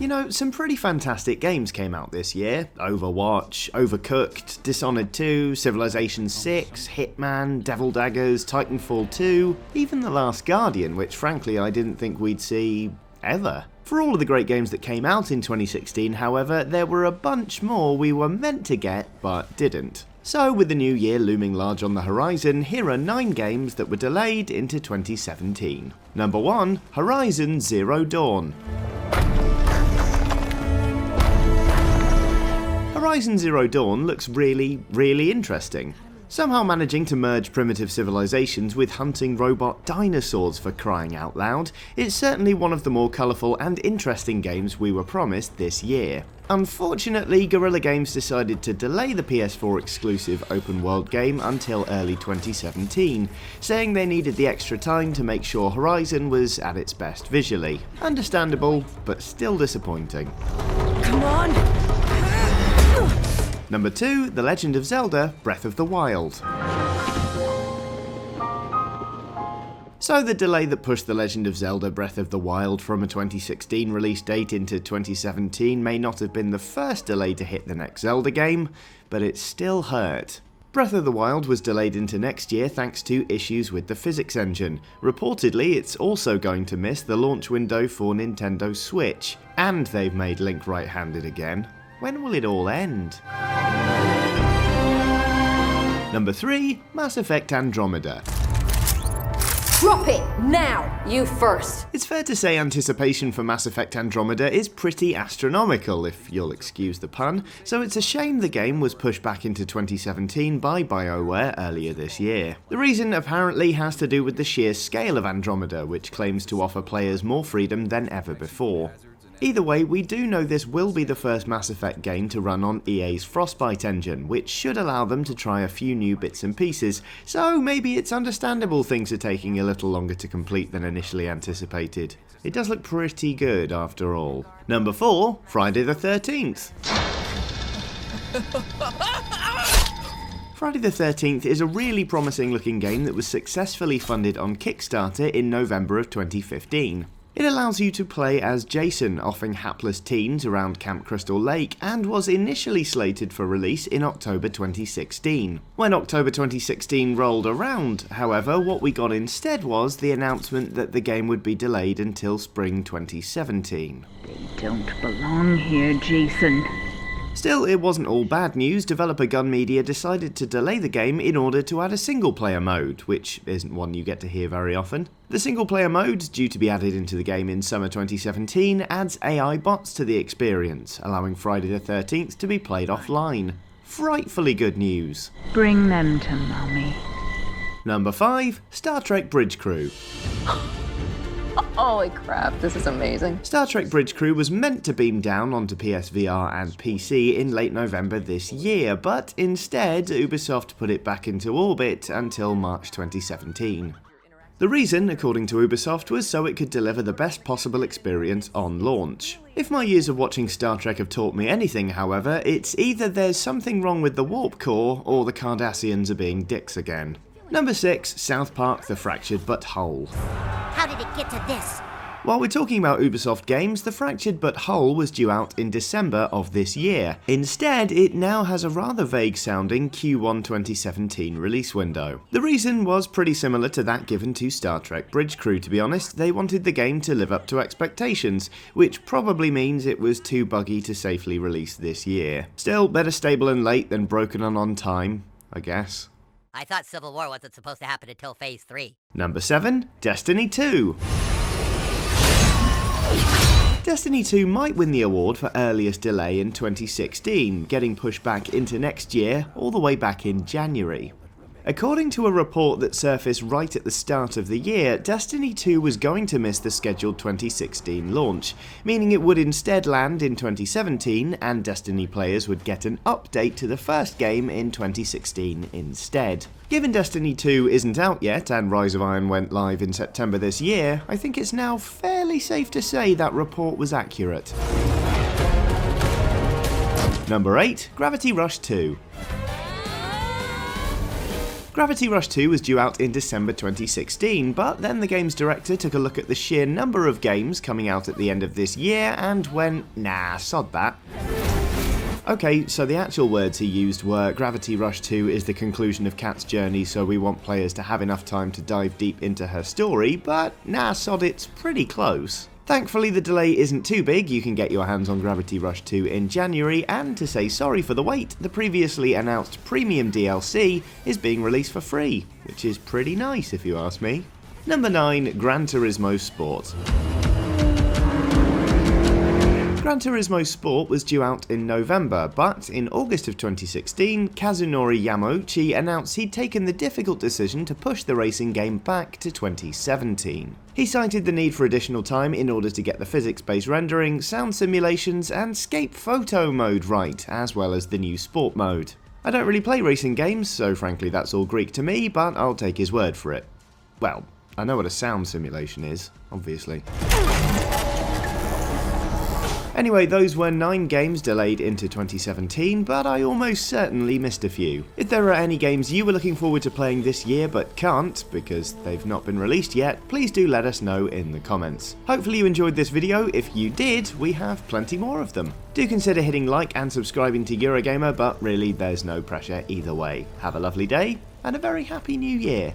You know, some pretty fantastic games came out this year. Overwatch, Overcooked, Dishonored 2, Civilization 6, Hitman, Devil Daggers, Titanfall 2, even The Last Guardian, which frankly I didn't think we'd see ever. For all of the great games that came out in 2016, however, there were a bunch more we were meant to get but didn't. So with the new year looming large on the horizon, here are 9 games that were delayed into 2017. Number 1, Horizon Zero Dawn. Horizon Zero Dawn looks really interesting. Somehow managing to merge primitive civilizations with hunting robot dinosaurs, for crying out loud, it's certainly one of the more colourful and interesting games we were promised this year. Unfortunately, Guerrilla Games decided to delay the PS4 exclusive open world game until early 2017, saying they needed the extra time to make sure Horizon was at its best visually. Understandable, but still disappointing. Come on! Number 2, The Legend of Zelda: Breath of the Wild. So the delay that pushed The Legend of Zelda: Breath of the Wild from a 2016 release date into 2017 may not have been the first delay to hit the next Zelda game, but it still hurt. Breath of the Wild was delayed into next year thanks to issues with the physics engine. Reportedly, it's also going to miss the launch window for Nintendo Switch, and they've made Link right-handed again. When will it all end? Number 3, Mass Effect Andromeda. Drop it now, you first. It's fair to say anticipation for Mass Effect Andromeda is pretty astronomical, if you'll excuse the pun, so it's a shame the game was pushed back into 2017 by BioWare earlier this year. The reason apparently has to do with the sheer scale of Andromeda, which claims to offer players more freedom than ever before. Either way, we do know this will be the first Mass Effect game to run on EA's Frostbite engine, which should allow them to try a few new bits and pieces, so maybe it's understandable things are taking a little longer to complete than initially anticipated. It does look pretty good after all. Number 4, Friday the 13th. Friday the 13th is a really promising looking game that was successfully funded on Kickstarter in November of 2015. It allows you to play as Jason, offing hapless teens around Camp Crystal Lake, and was initially slated for release in October 2016. When October 2016 rolled around, however, what we got instead was the announcement that the game would be delayed until spring 2017. They don't belong here, Jason. Still, it wasn't all bad news. Developer Gun Media decided to delay the game in order to add a single-player mode, which isn't one you get to hear very often. The single-player mode, due to be added into the game in summer 2017, adds AI bots to the experience, allowing Friday the 13th to be played offline. Frightfully good news. Bring them to Mommy. Number 5, Star Trek Bridge Crew. Holy crap, this is amazing. Star Trek Bridge Crew was meant to beam down onto PSVR and PC in late November this year, but instead Ubisoft put it back into orbit until March 2017. The reason, according to Ubisoft, was so it could deliver the best possible experience on launch. If my years of watching Star Trek have taught me anything, however, it's either there's something wrong with the warp core or the Cardassians are being dicks again. Number 6, South Park: The Fractured Butthole. How did it get to this? While we're talking about Ubisoft games, The Fractured Butthole was due out in December of this year. Instead, it now has a rather vague sounding Q1 2017 release window. The reason was pretty similar to that given to Star Trek Bridge Crew, to be honest. They wanted the game to live up to expectations, which probably means it was too buggy to safely release this year. Still, better stable and late than broken and on time, I guess. I thought Civil War wasn't supposed to happen until Phase 3. Number 7, Destiny 2. Destiny 2 might win the award for earliest delay in 2016, getting pushed back into next year, all the way back in January. According to a report that surfaced right at the start of the year, Destiny 2 was going to miss the scheduled 2016 launch, meaning it would instead land in 2017 and Destiny players would get an update to the first game in 2016 instead. Given Destiny 2 isn't out yet and Rise of Iron went live in September this year, I think it's now fairly safe to say that report was accurate. Number 8, Gravity Rush 2. Gravity Rush 2 was due out in December 2016, but then the game's director took a look at the sheer number of games coming out at the end of this year and went, nah, sod that. Okay, so the actual words he used were, Gravity Rush 2 is the conclusion of Kat's journey, so we want players to have enough time to dive deep into her story, but nah, sod, it's pretty close. Thankfully the delay isn't too big, you can get your hands on Gravity Rush 2 in January, and to say sorry for the wait, the previously announced premium DLC is being released for free, which is pretty nice if you ask me. Number 9, Gran Turismo Sport. Gran Turismo Sport was due out in November, but in August of 2016, Kazunori Yamauchi announced he'd taken the difficult decision to push the racing game back to 2017. He cited the need for additional time in order to get the physics-based rendering, sound simulations, and scape photo mode right, as well as the new sport mode. I don't really play racing games, so frankly that's all Greek to me, but I'll take his word for it. Well, I know what a sound simulation is, obviously. Anyway, those were 9 games delayed into 2017, but I almost certainly missed a few. If there are any games you were looking forward to playing this year but can't because they've not been released yet, please do let us know in the comments. Hopefully you enjoyed this video. If you did, we have plenty more of them. Do consider hitting like and subscribing to Eurogamer, but really there's no pressure either way. Have a lovely day and a very happy new year.